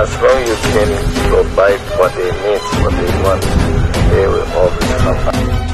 as long as you can provide what they need, what they want, they will always come back.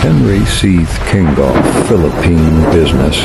Henry Seeth Kingoff, Philippine Business.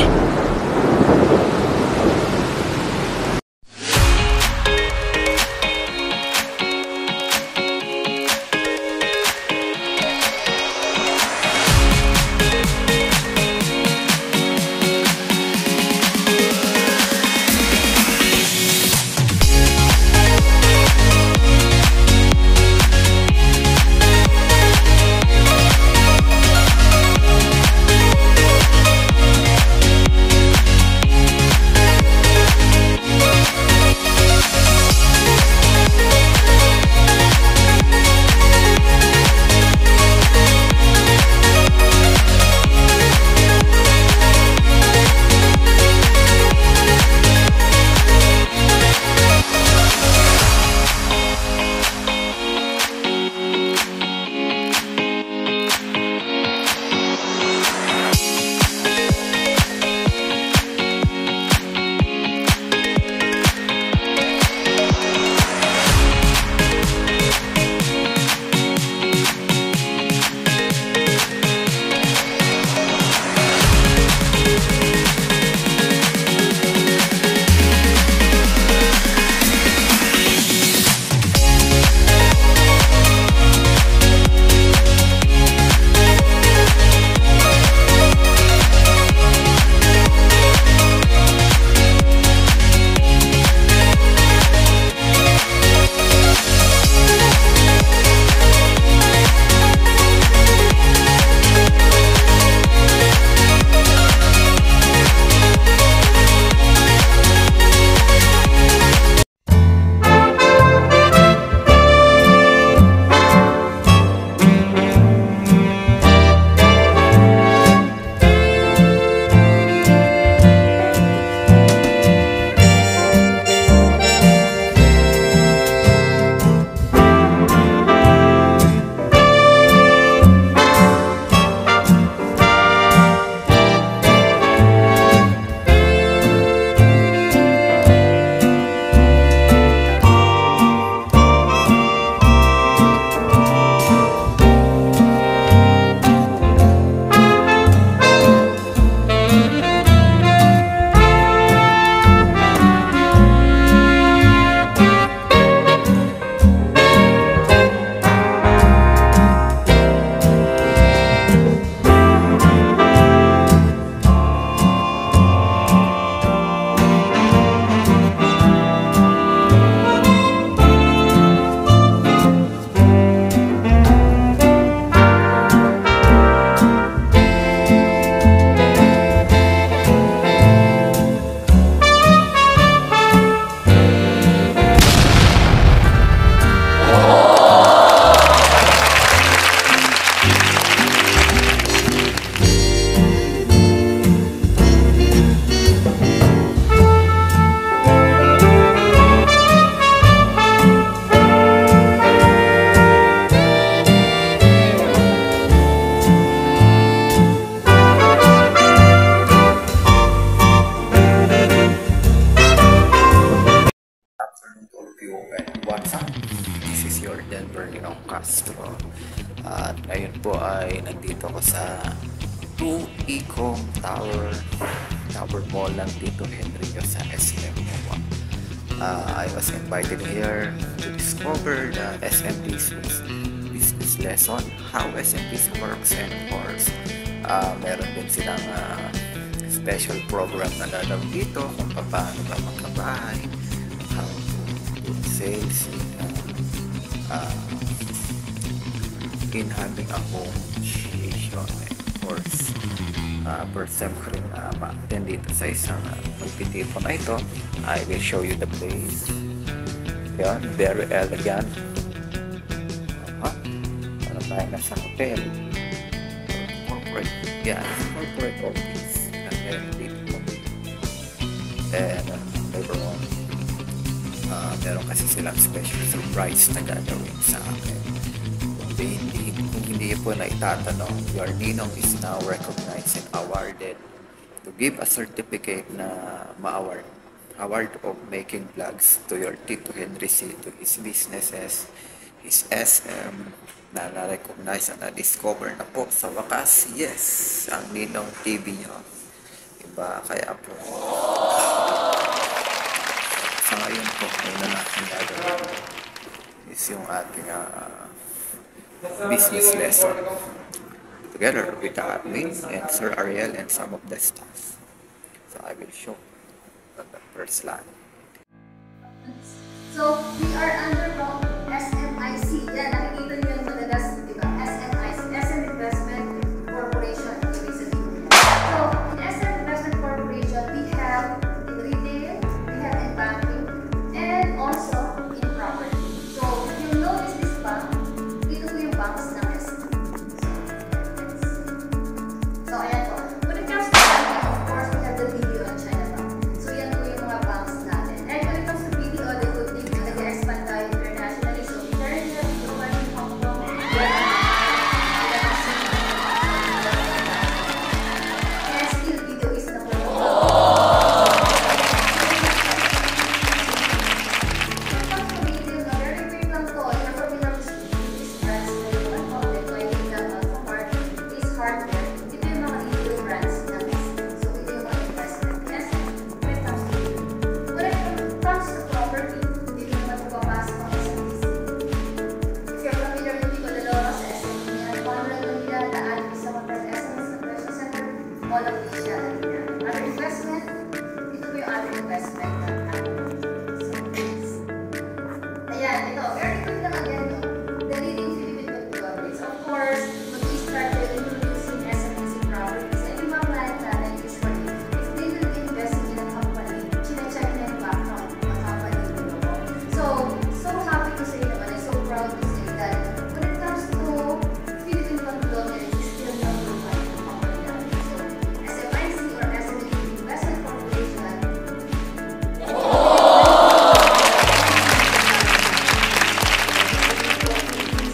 Castro. At ngayon po ay nandito ko sa 2 Eco Tower Mall lang dito Henry sa SM MOA. I was invited here to discover the SMP's business lesson, how SMP's works, and of course meron din silang special program na lalawin dito kung paano ba magkabahay, how to do sales in having a home situation. And of course first time ko rin ma-attend dito sa isang magtitipon na ito. I will show you the place. Yan, very elegant. Ano tayo nasa hotel? Corporate. Yan, corporate office. And then, dito. Then, later on, meron kasi silang special surprise na gagawin sa akin. Kung hindi po na itatanong, your ninong is now recognized and awarded to give a certificate na award of making vlogs to your Tito Henry C, to his businesses, his SM, na na-recognize at na-discover na po sa wakas. Yes, ang ninong TV nyo. Diba? Kaya po, sa ngayon po, muna natin gagawin is yung ating business lesson together with the admin and Sir Ariel and some of the staff. So I will show the first line. So we are under SMIC. Yan, nakikita niyo yung madalas, di ba? SMIC, SM Investment Corporation. Ibig sabihin. So in SM Investment Corporation, we have in retail, we have in banking, and also in property. So if you notice this bank, dito po yung banks ng SM. So ayan po. When it comes to banking, of course, we have the BDO and China Bank. So yan po yung mga banks natin. And when it comes to BDO, the good thing na nag-expand tayo internationally. So Italia, Dubai, Hong Kong, and still BDO is number one. All of these siya. Other investment, ito po yung other investment na ayan, ito, very good lang again, no? The leading Philippine companies. Of course, when we started introducing SMEC properties, and yung mga client natin usually, if they will be investing in a company, chine-check na yung background ng company nyo. So happy to say naman, I'm so proud to say that when it comes to Philippine conglomerates, it's still number one yung company natin. So, SMIC or SME Investment Corporation,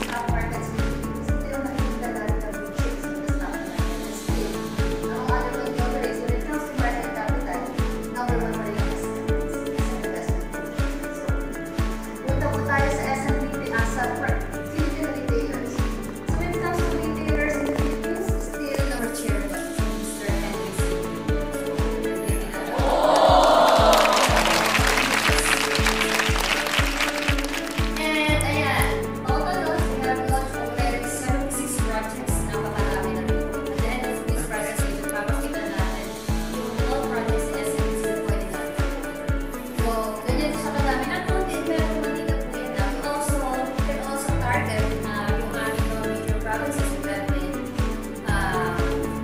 stock markets, still nakikita natin ang blue chips in the stock market. And still, ang other conglomerates, when it comes to market capital, number one pa rin ang investment corporation. So, punta po tayo sa sa Philippine retailers. So when it comes to retailers in the Philippines, still number chairman, Mr. Henry C. And ayan, total loans, we have launched already 76 projects na papadami na rin po. At the end of these projects, ito papakita natin yung all projects in SMEC na pwede natin. So, ganyan siya kadami. Not only in Metro Manila po yan na, we can also target yung aming mga major provinces in Philippines.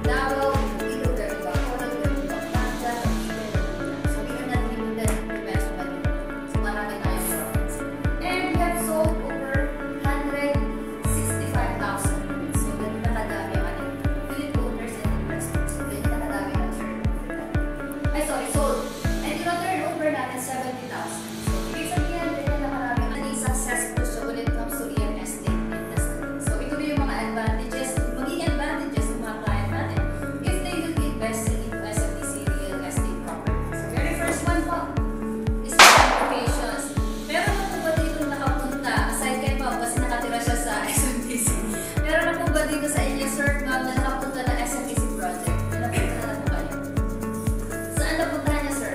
Davao, Iloilo, Bacolod, Pampanga, so we are not limited to Metro Manila. So marami na yung province. And we have sold over 165,000 units. So ganun na kadami ang ating unit owners and investors. So ganun na kadami ang turnover. Ay, sorry, sold. And yung turnover natin 70,000. So ibig sabihin, ganun na karami ang naging successful siya when it comes to real estate industry. So ito na yung mga advantages, maging advantages ng mga client natin if they will be investing into SMEC real estate property. So very first one po is locations. Meron na po ba dito nakapunta, aside kay Ma'am kasi nakatira siya sa SMEC, meron na po ba dito sa inyo, Sir, Ma'am, na nakapunta na SMEC project? Napunta na po kayo? Saan napuntahan niya, Sir?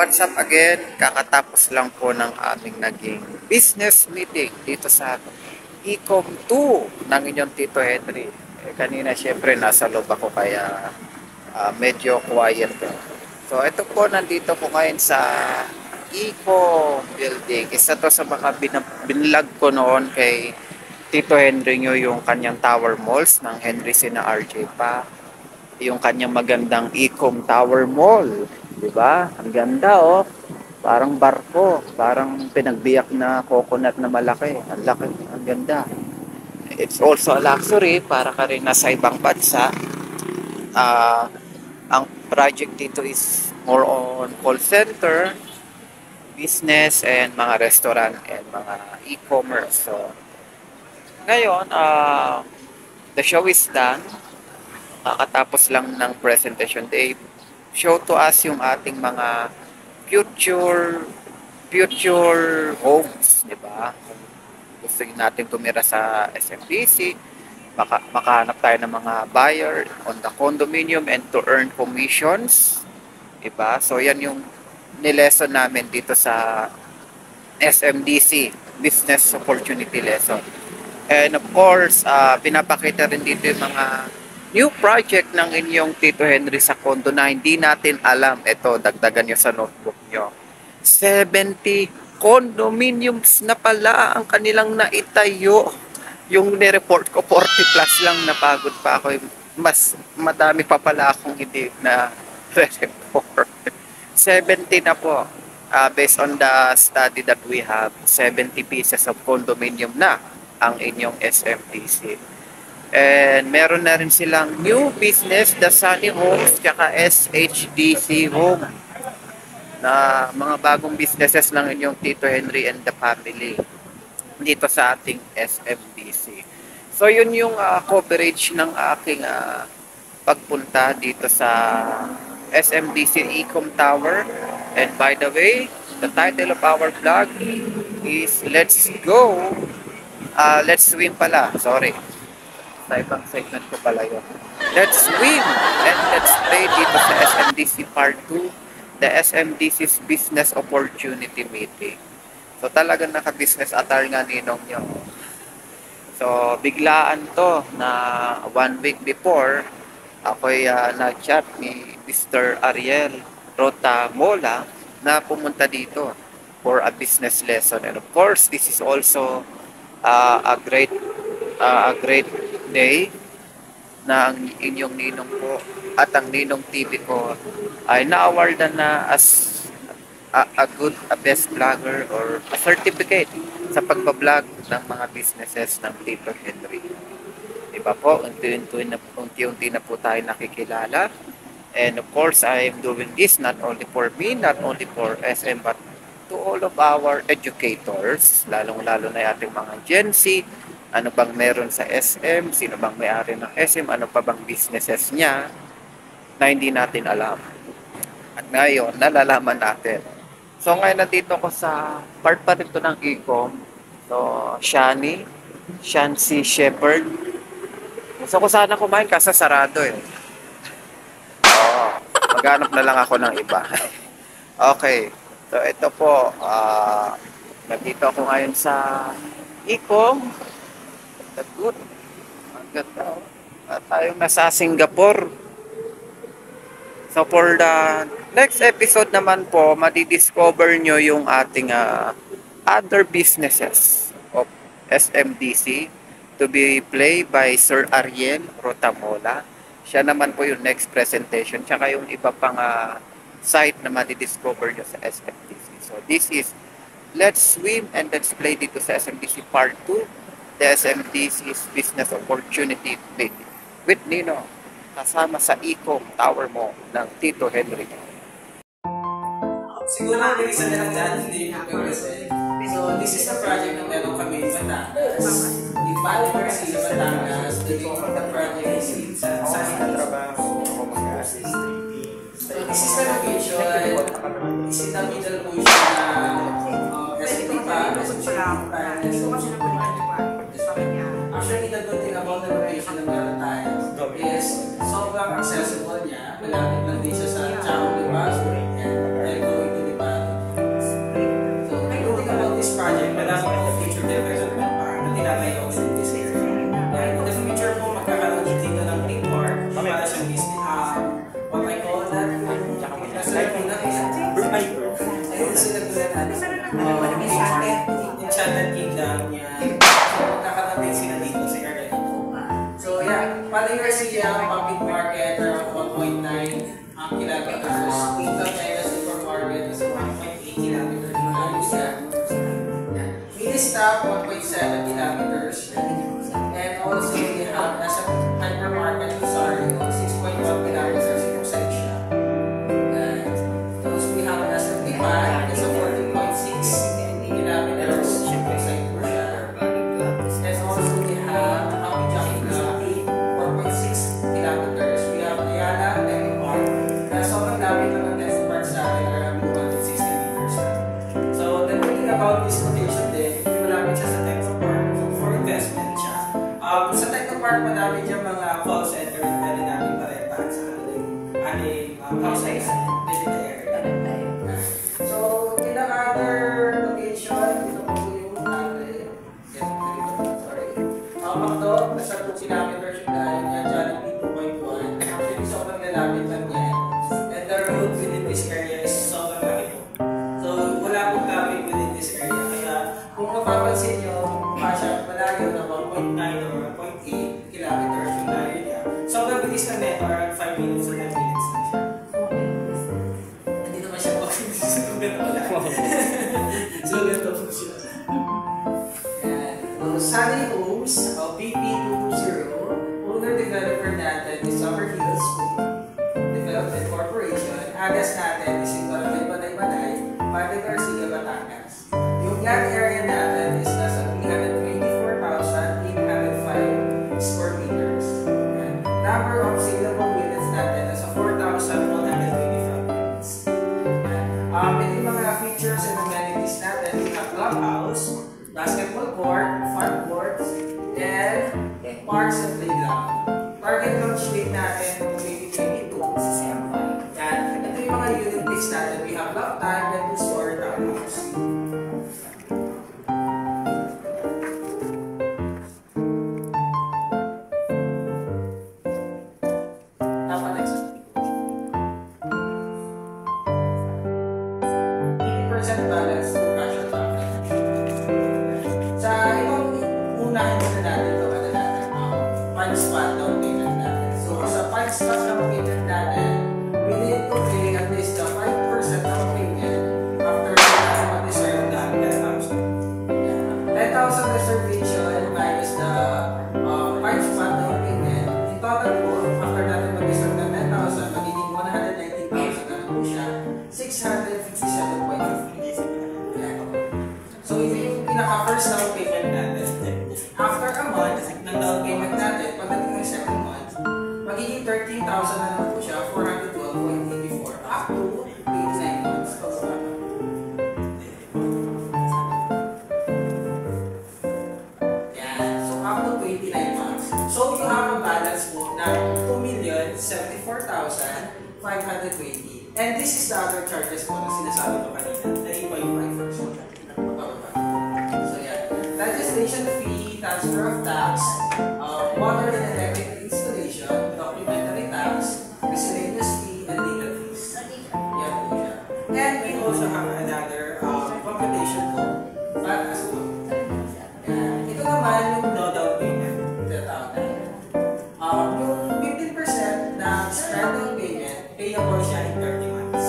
what's up again? Kakatapos lang po ng aming naging business meeting dito sa Ecom 2 ng inyong Tito Henry. Kanina syempre nasa loob ako kaya medyo quiet. So ito po, nandito po ngayon sa Ecom building. Isa to sa mga binlog ko noon kay Tito Henry nyo, yung kanyang tower malls ng Henry sina RJ pa. Yung kanyang magandang Ecom Tower Mall. Diba? Ang ganda oh. Parang barko. Parang pinagbiyak na coconut na malaki. Ang laki. Ang ganda. It's also a luxury para ka rin nasa ibang bansa. Ang project dito is more on call center, business, and mga restaurant and mga e-commerce. So, ngayon, the show is done. Kakatapos lang ng presentation day. Show to us yung ating mga future homes, di ba? Gusto natin tumira sa SMDC, makahanap tayo ng mga buyer on the condominium and to earn commissions, di ba? So yan yung nilesson namin dito sa SMDC, Business Opportunity Lesson. And of course, pinapakita rin dito yung mga new project ng inyong Tito Henry sa condo na hindi natin alam. Ito, dagdagan nyo sa notebook nyo. 70 condominiums na pala ang kanilang naitayo. Yung nireport ko, 40 plus lang, napagod pa ako. Mas madami pa pala akong hindi na report. 70 na po. Based on the study that we have, 70 pieces of condominium na ang inyong SMDC. And meron na rin silang new business, The Sunny Homes, tsaka SHDC Home, na mga bagong businesses ng inyong Tito Henry and the family dito sa ating SMDC. So yun yung coverage ng aking pagpunta dito sa SMDC Ecom Tower. And by the way, the title of our vlog is Let's Go, Let's Swim pala, sorry. Sa ibang segment ko pala yun. Let's swim and let's play dito sa SMDC Part 2, the SMDC's Business Opportunity Meeting. So talagang naka-business attire nga ninong nyo. So biglaan to na 1 week before, ako'y nag-chat ni Mr. Ariel Rotamola na pumunta dito for a business lesson. And of course, this is also a great day na ang inyong ninong ko at ang ninong TV ko ay na-awardan na as a best vlogger or a certificate sa pagbablog ng mga businesses ng Tito Henry. Diba po, unti-unti na po tayo nakikilala. And of course, I am doing this not only for me, not only for SM, but to all of our educators, lalong-lalo na ating mga Gen Z. Ano bang meron sa SM? Sino bang may-ari ng SM? Ano pa bang businesses niya na hindi natin alam? At ngayon, nalalaman natin. So ngayon nandito ko sa part pa rin ng Ecom. So, Shancy Shepherd. Gusto ko sana kumain kasi sarado eh. Maghanap na lang ako ng iba. Okay. So ito po, nandito ako ngayon sa Ecom. Good. Ang ganda. Tayong nasa Singapore. So for the next episode naman po, madidiscover nyo yung ating other businesses of SMDC to be played by Sir Ariel Rotamola. Siya naman po yung next presentation. Tsaka yung iba pang site na madidiscover nyo sa SMDC. So this is Let's Swim and Let's Play dito sa SMDC Part 2. The SMDC's Business Opportunity Meeting with Nino kasama sa Ecom Tower Mall ng Tito Henry. Siguro ang isa na lang dyan, hindi ko kasi. So, this is the project na meron kami sa Batangas. The University of Batangas, the name of the project is sa trabaho. So, this is the location. This is the middle portion na SMD pa. Actually, the good thing about the location na meron tayo is sobrang accessible niya. Malapit lang din siya sa Chao, diba? And going to the SGL public market around 1.9 kilometers. Ito tayo sa supermarket is 1.8 kilometers. Mini stop 1.7 kilometers. And also we have as a hypermarket sorry 6.1 kilometers in Rosalia. And those we have as a Tipan is a 14.6 kilometers in Rosalia. And also we have Happy Jockey Club 4.6 kilometers. We have Ayala Techno Park. Sobrang dami naman ng Techno Park sa atin around 160 meters. So the good thing about this location din, malapit siya sa Techno Park for investment siya. Sa Techno Park, madami dyan mga call center na pwede namin parepahan sa ating house area. So, in another location, dito po yung natin. Sorry. Makdo, nasa 2 kilometers yung dahil niya, Jollibee 2.1. Actually, sobrang lalapit lang yan. And the road within this area is sobrang laki po. So, wala pong traffic within this area. Kaya, kung mapapansin nyo, mukha siya malayo na 1.9 or 1.8 kilometers yung layo niya. Sobrang bilis na neto, around 5 minutes to 10 minutes na siya. Hindi naman siya walking distance kung gano'n wala. So, gano'n po siya. And, Sunny Homes, BP220, owner-developer natin is Summer Hills Development Corporation. Address natin is in Barangay Banay-Banay, Padre Garcia, Batangas. Yung land area natin is nasa 324,805 square meters. And number of saleable units natin nasa 4,125 units. Ito yung mga features and amenities natin. We have clubhouse, basketball court, farm courts, and parks and playground. Target launch date natin noong 2022. Yan. Ito yung mga unit mix natin. We have love time and two-story townhouse. Tama next. 80% balance to cash or traffic. Sa ibang unahin muna natin ito ano natin, 5 spot down payment natin. So sa 5 spot down payment natin, we need to pay at least the 5% down payment after natin mag-reserve na 10,000. 10,000 reservation minus the 5 spot down payment. In total po, after natin mag-reserve na 10,000, magiging 119,000 na po siya, 657.50. So ito yung pinaka-first down payment natin. After a month ng down payment natin, pagdating ng second month, magiging 13,000 na naman po siya, 412.84 up to 89 months. Yan. So up to 29 months. So you have a balance po na 2,074,520. And this is the other charges po na sinasabi ko kanina, 3.5%. So yeah, registration fee, transfer of tax, water and electric installation, documentary tax, miscellaneous fee, and legal fees. Yan po siya. And we also have another computation po, but as well. Yan. Ito naman yung no down payment. Yung 15% na start down payment, payable siya in 30 months.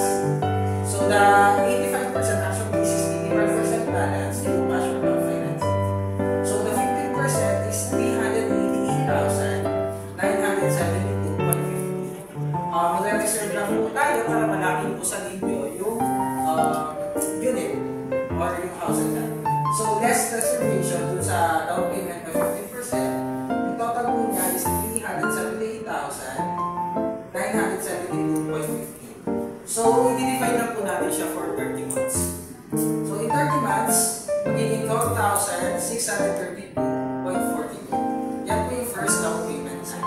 So the 85% actually this is 85% balance in cash or finance. So the 15% is 388,972.50. Magre-reserve lang po tayo para malaki po sa libyo yung unit or yung house and land. So less reservation dun sa down payment na 15%, yung total po niya is 378,972.50. So i-define lang po natin siya for 30 months. So in 30 months, magiging 12,632.42. Yan po yung first down payment natin.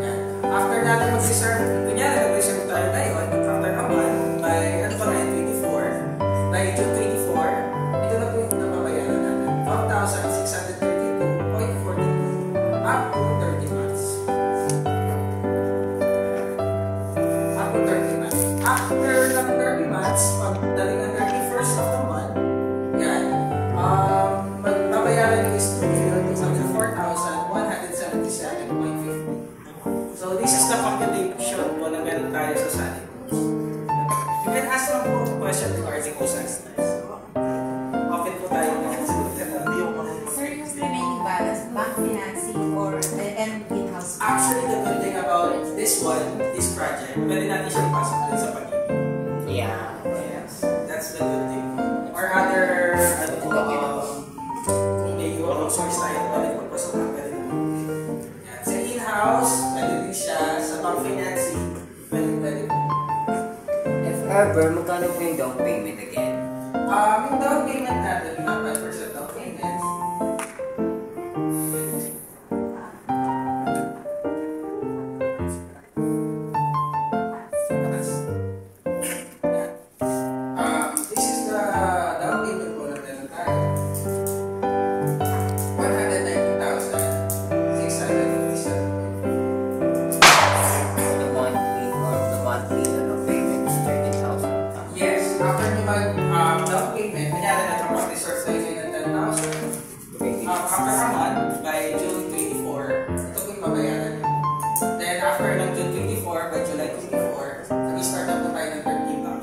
Yan. After natin mag-reserve, kunyari nag-reserve tayo ngayon, after a month, by ano pa ngayon, 24, by June 24, ito na po yung nababayaran natin. 12,632.42 up to 30 months. Up to 30 months. After ng 30 months, pagdating ng 31st of the month, yan, magbabayaran is 2,204,177.50. So, this is the computation po na meron tayo sa Sunny Books. You can ask lang po question regarding po sa slides. Open po tayo na. Sir, yung remaining balance, bank financing or and in-house? Actually, the good thing about this project, pwede natin siya ipasok din sa pag-ibig. Yeah. Yes, that's the good thing. Or other, kung may iwan source tayo, pwede magpasok lang pwede naman. Yan. Sa in-house, pwede din siya. Sa bank financing, pwede po. If ever, magkano po yung down payment again? Yung down payment natin, we have 5% down payment. This is the down payment po na meron tayo. 190,657. The monthly payment is 30,000. Yes, after nyo mag-down payment, kunyari nagkapag-reserve tayo ngayon ng 10,000. After a month, by June 24, ito po yung mabayaran nyo. Then after ng June 24, by July 24, nag-start up na tayo ng 13,000.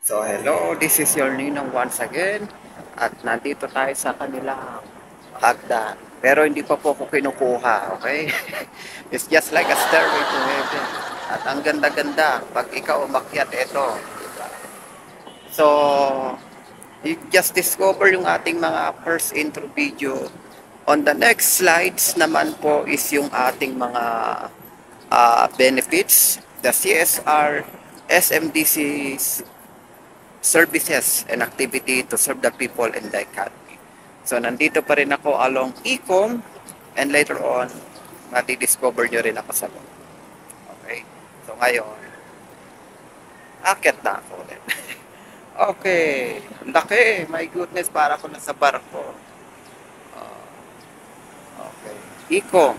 So hello, this is your Ninong once again. At nandito tayo sa kanilang hagdan. Pero hindi pa po ako kinukuha, okay? It's just like a stairway to heaven. At ang ganda-ganda pag ikaw umakyat ito. So, you just discover yung ating mga first intro video. On the next slides naman po is yung ating mga benefits, the CSR, SMDC's services and activity to serve the people in the economy. So, nandito pa rin ako along Ecom and later on, mati-discover nyo rin ako sa loob. Okay? So, ngayon, akit na ako ulit. Okay. Laki. My goodness, para ko nasa barko. Okay. Ecom.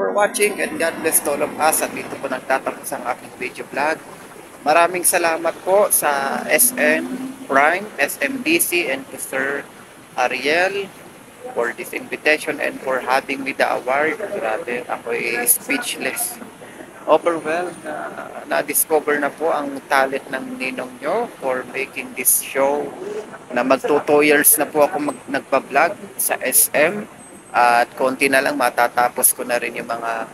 for watching and God bless to all of us. At dito po nagtatapos ang aking video vlog. Maraming salamat po sa SN Prime, SMDC, and to Sir Ariel for this invitation and for having me the award. Grabe, ako'y speechless. Overwhelmed. Na-discover na po ang talent ng ninong nyo for making this show. Na magto 2 years na po ako nagpa-vlog sa SM. At konti na lang matatapos ko na rin yung mga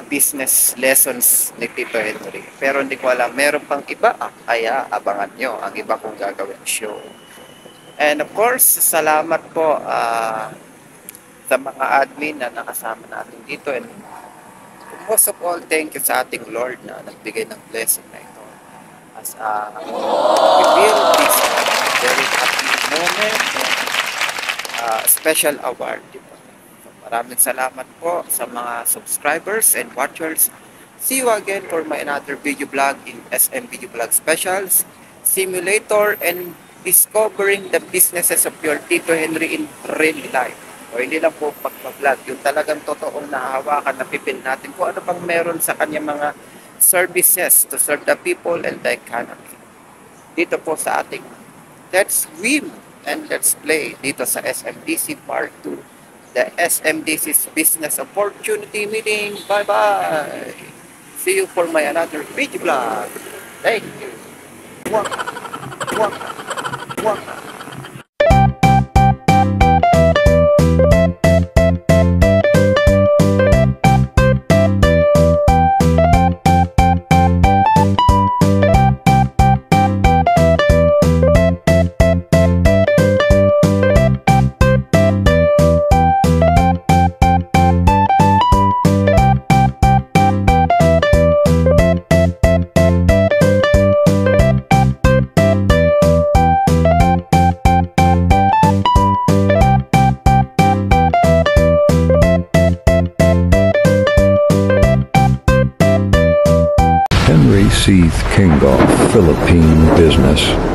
business lessons ni Tito Henry. Pero hindi ko alam, meron pang iba, kaya abangan nyo ang iba kong gagawin show. And of course, salamat po sa mga admin na nakasama natin dito. And most of all, thank you sa ating Lord na nagbigay ng blessing na ito. As we feel this very happy moment and special award. Maraming salamat po sa mga subscribers and watchers. See you again for my another video vlog in SM Video Vlog Specials, Simulator, and discovering the businesses of your Tito Henry in real life. O hindi lang po pagpa-vlog, yung talagang totoong nahahawakan, napipil natin kung ano pang meron sa kanyang mga services to serve the people and the economy. Dito po sa ating Let's Swim and Let's Play dito sa SMDC Part 2. The SMDC's Business Opportunity Meeting. Bye-bye! See you for my another video vlog. Thank you. Henry C. Kingoff, Philippine Business.